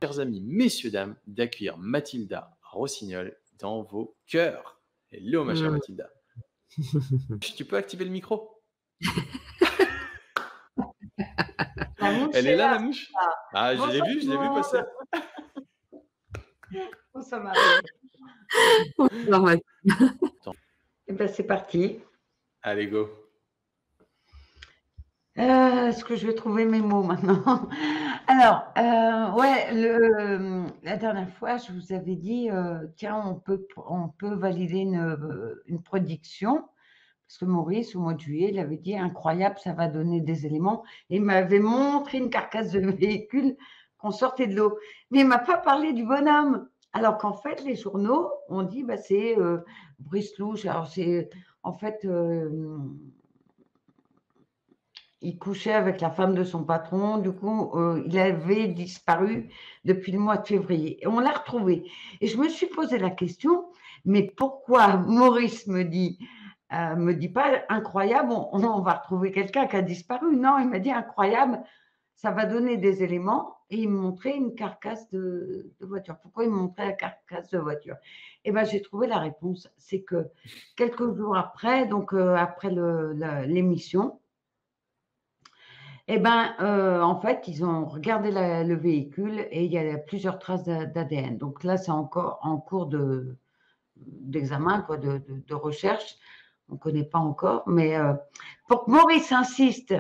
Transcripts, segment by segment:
chers amis, messieurs, dames, d'accueillir Mathilda Rossignol dans vos cœurs. Hello, ma chère Mathilda. Tu peux activer le micro? La mouche Elle est là, la mouche? Ah, je l'ai Bonjour vu passer. Oh, ça m'arrive. Normal. Eh ben, c'est parti. Allez, go. Est-ce que je vais trouver mes mots maintenant? Alors, ouais, la dernière fois, je vous avais dit, tiens, on peut valider une prédiction, parce que Maurice, au mois de juillet, il avait dit incroyable, ça va donner des éléments, et il m'avait montré une carcasse de véhicule qu'on sortait de l'eau, mais il m'a pas parlé du bonhomme. Alors qu'en fait, les journaux ont dit, bah, c'est Brice Louche. Alors c'est en fait. Il couchait avec la femme de son patron, du coup, il avait disparu depuis le mois de février. Et on l'a retrouvé. Et je me suis posé la question, mais pourquoi Maurice me dit pas incroyable, on va retrouver quelqu'un qui a disparu. Non, il m'a dit incroyable, ça va donner des éléments. Et il me montrait une carcasse de voiture. Pourquoi il me montrait la carcasse de voiture? Eh bien, j'ai trouvé la réponse. C'est que quelques jours après, donc après l'émission, eh ben, en fait, ils ont regardé le véhicule et il y a plusieurs traces d'ADN. Donc là, c'est encore en cours d'examen, quoi, de recherche. On ne connaît pas encore, mais pour que Maurice insiste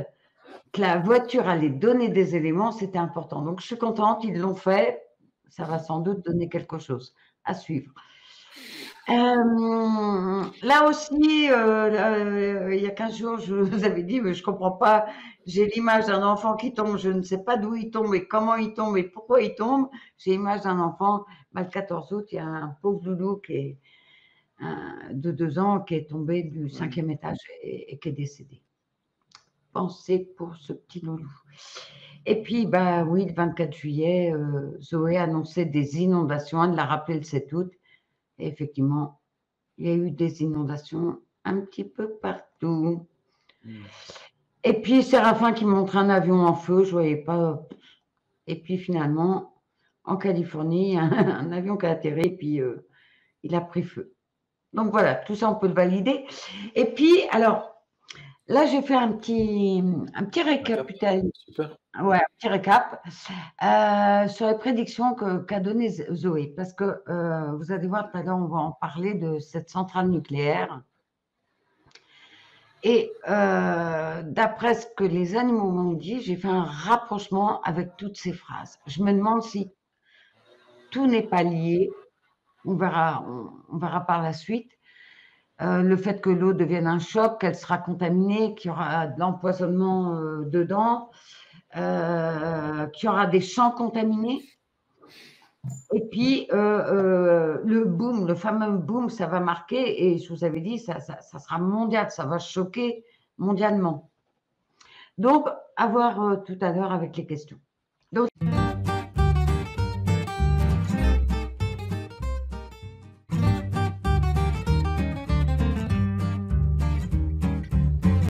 que la voiture allait donner des éléments, c'était important. Donc, je suis contente, ils l'ont fait. Ça va sans doute donner quelque chose à suivre. Là aussi, il y a 15 jours, je vous avais dit, mais je comprends pas. J'ai l'image d'un enfant qui tombe, je ne sais pas d'où il tombe et comment il tombe et pourquoi il tombe. J'ai l'image d'un enfant, le 14 août, il y a un pauvre loulou de 2 ans qui est tombé du 5e étage et qui est décédé. Pensez pour ce petit loulou. Et puis, bah oui, le 24 juillet, Zoé annonçait des inondations. Elle l'a rappelé le 7 août. Et effectivement, il y a eu des inondations un petit peu partout. Et puis, Séraphin qui montre un avion en feu, je ne voyais pas. Et puis, finalement, en Californie, un avion qui a atterri et puis il a pris feu. Donc voilà, tout ça, on peut le valider. Et puis, alors, là, j'ai fait un petit récapitulatif. Super. Ouais, un petit récap sur les prédictions qu'a donné Zoé. Parce que vous allez voir tout à l'heure, on va en parler de cette centrale nucléaire. Et d'après ce que les animaux m'ont dit, j'ai fait un rapprochement avec toutes ces phrases. Je me demande si tout n'est pas lié. On verra par la suite. Le fait que l'eau devienne un choc, qu'elle sera contaminée, qu'il y aura de l'empoisonnement dedans, qu'il y aura des champs contaminés. Et puis, le boom, le fameux boom, ça va marquer, et je vous avais dit, ça sera mondial, ça va choquer mondialement. Donc, à voir tout à l'heure avec les questions. Donc,